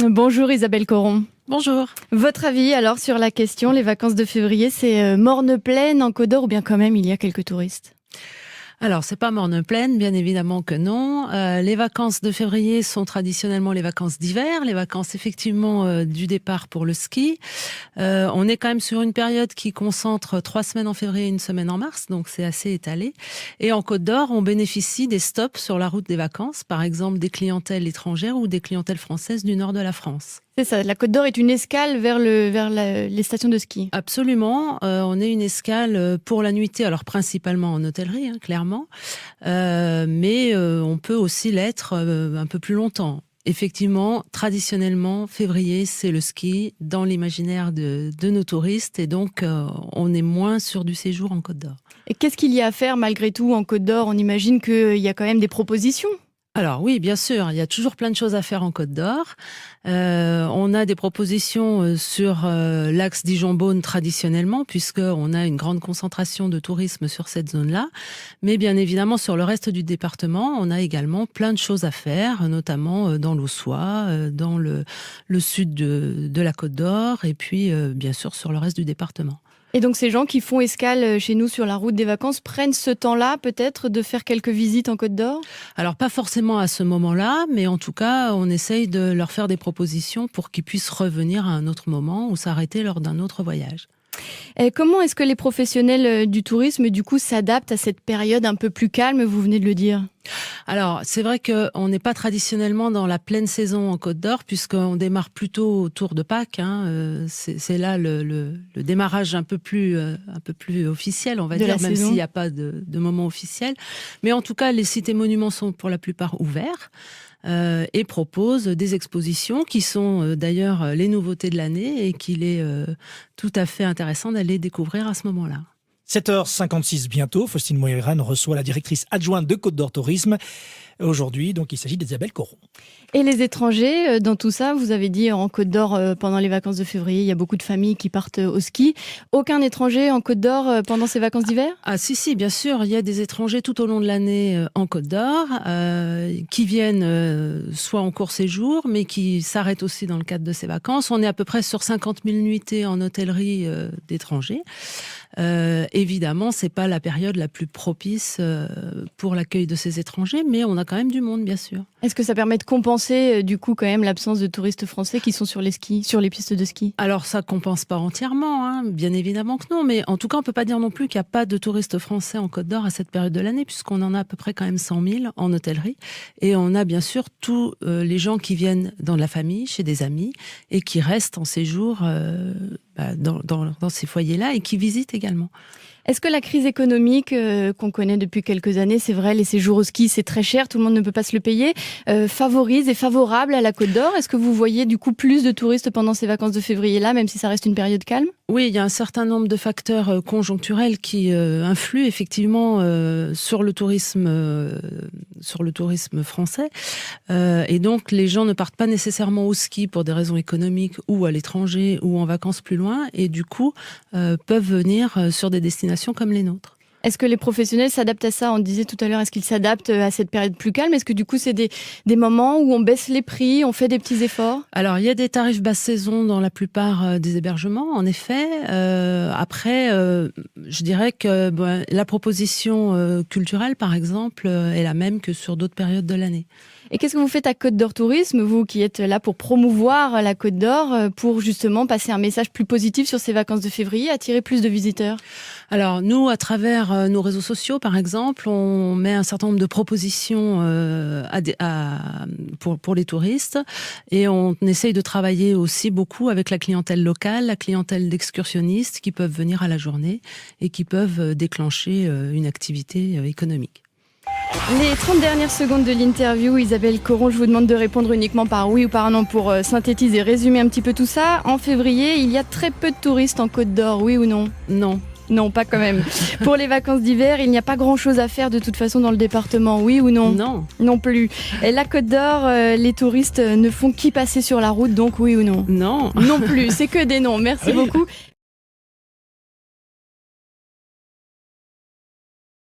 Bonjour Isabelle Coron. Bonjour. Votre avis alors sur la question, les vacances de février, c'est morne pleine en Côte d'Or ou bien quand même il y a quelques touristes ? Alors, c'est pas morne pleine, bien évidemment que non. Les vacances de février sont traditionnellement les vacances d'hiver, les vacances effectivement du départ pour le ski. On est quand même sur une période qui concentre 3 semaines en février et 1 semaine en mars, donc c'est assez étalé. Et en Côte d'Or, on bénéficie des stops sur la route des vacances, par exemple des clientèles étrangères ou des clientèles françaises du nord de la France. C'est ça, la Côte d'Or est une escale vers les stations de ski. Absolument, on est une escale pour la nuitée, alors principalement en hôtellerie, clairement, mais on peut aussi l'être un peu plus longtemps. Effectivement, traditionnellement, février, c'est le ski dans l'imaginaire de nos touristes et donc on est moins sur du séjour en Côte d'Or. Et qu'est-ce qu'il y a à faire malgré tout en Côte d'Or ? On imagine qu'il y a quand même des propositions. Alors oui, bien sûr, il y a toujours plein de choses à faire en Côte d'Or. On a des propositions sur l'axe Dijon-Beaune traditionnellement, puisqu'on a une grande concentration de tourisme sur cette zone-là. Mais bien évidemment, sur le reste du département, on a également plein de choses à faire, notamment dans l'Aussois, dans le sud de la Côte d'Or, et puis bien sûr sur le reste du département. Et donc ces gens qui font escale chez nous sur la route des vacances prennent ce temps-là peut-être de faire quelques visites en Côte d'Or ? Alors pas forcément à ce moment-là, mais en tout cas on essaye de leur faire des propositions pour qu'ils puissent revenir à un autre moment ou s'arrêter lors d'un autre voyage. Et comment est-ce que les professionnels du tourisme du coup s'adaptent à cette période un peu plus calme, vous venez de le dire ? Alors, c'est vrai qu'on n'est pas traditionnellement dans la pleine saison en Côte d'Or, puisqu'on démarre plutôt autour de Pâques. C'est là le démarrage un peu plus officiel, on va dire, même s'il n'y a pas de moment officiel. Mais en tout cas, les sites et monuments sont pour la plupart ouverts. Et proposent des expositions qui sont d'ailleurs les nouveautés de l'année et qu'il est tout à fait intéressant d'aller découvrir à ce moment-là. 7h56 bientôt, Faustine Moïran reçoit la directrice adjointe de Côte d'Or Tourisme. Aujourd'hui, donc, il s'agit d'Isabelle Coron. Et les étrangers, dans tout ça, vous avez dit en Côte d'Or, pendant les vacances de février, il y a beaucoup de familles qui partent au ski. Aucun étranger en Côte d'Or pendant ces vacances d'hiver ? Ah si, bien sûr, il y a des étrangers tout au long de l'année en Côte d'Or qui viennent soit en court séjour, mais qui s'arrêtent aussi dans le cadre de ces vacances. On est à peu près sur 50 000 nuitées en hôtellerie d'étrangers. Évidemment, c'est pas la période la plus propice pour l'accueil de ces étrangers, mais on a quand même du monde, bien sûr. Est-ce que ça permet de compenser du coup quand même l'absence de touristes français qui sont sur les pistes de ski ? Alors ça compense pas entièrement, bien évidemment que non, mais en tout cas on peut pas dire non plus qu'il n'y a pas de touristes français en Côte d'Or à cette période de l'année, puisqu'on en a à peu près quand même 100 000 en hôtellerie, et on a bien sûr tous les gens qui viennent dans la famille, chez des amis, et qui restent en séjour dans ces foyers-là et qui visitent également. Est-ce que la crise économique qu'on connaît depuis quelques années, c'est vrai, les séjours au ski, c'est très cher, tout le monde ne peut pas se le payer, favorise et favorable à la Côte d'Or ? Est-ce que vous voyez du coup plus de touristes pendant ces vacances de février-là, même si ça reste une période calme ? Oui, il y a un certain nombre de facteurs conjoncturels qui influent effectivement sur le tourisme français. Et donc, les gens ne partent pas nécessairement au ski pour des raisons économiques ou à l'étranger ou en vacances plus loin et du coup peuvent venir sur des destinations comme les nôtres. Est-ce que les professionnels s'adaptent à ça ? On disait tout à l'heure, est-ce qu'ils s'adaptent à cette période plus calme ? Est-ce que du coup, c'est des moments où on baisse les prix, on fait des petits efforts ? Alors, il y a des tarifs basse saison dans la plupart des hébergements, en effet. Après, je dirais que la proposition culturelle, par exemple, est la même que sur d'autres périodes de l'année. Et qu'est-ce que vous faites à Côte d'Or Tourisme, vous qui êtes là pour promouvoir la Côte d'Or, pour justement passer un message plus positif sur ces vacances de février, attirer plus de visiteurs ? Alors nous, à travers nos réseaux sociaux, par exemple, on met un certain nombre de propositions pour les touristes et on essaye de travailler aussi beaucoup avec la clientèle locale, la clientèle d'excursionnistes qui peuvent venir à la journée et qui peuvent déclencher une activité économique. Les 30 dernières secondes de l'interview, Isabelle Coron, je vous demande de répondre uniquement par oui ou par non pour synthétiser et résumer un petit peu tout ça. En février, il y a très peu de touristes en Côte d'Or, oui ou non ? Non. Non, pas quand même. Pour les vacances d'hiver, il n'y a pas grand-chose à faire de toute façon dans le département, oui ou non ? Non. Non plus. Et la Côte d'Or, les touristes ne font qu'y passer sur la route, donc oui ou non ? Non. Non plus, c'est que des noms. Merci beaucoup.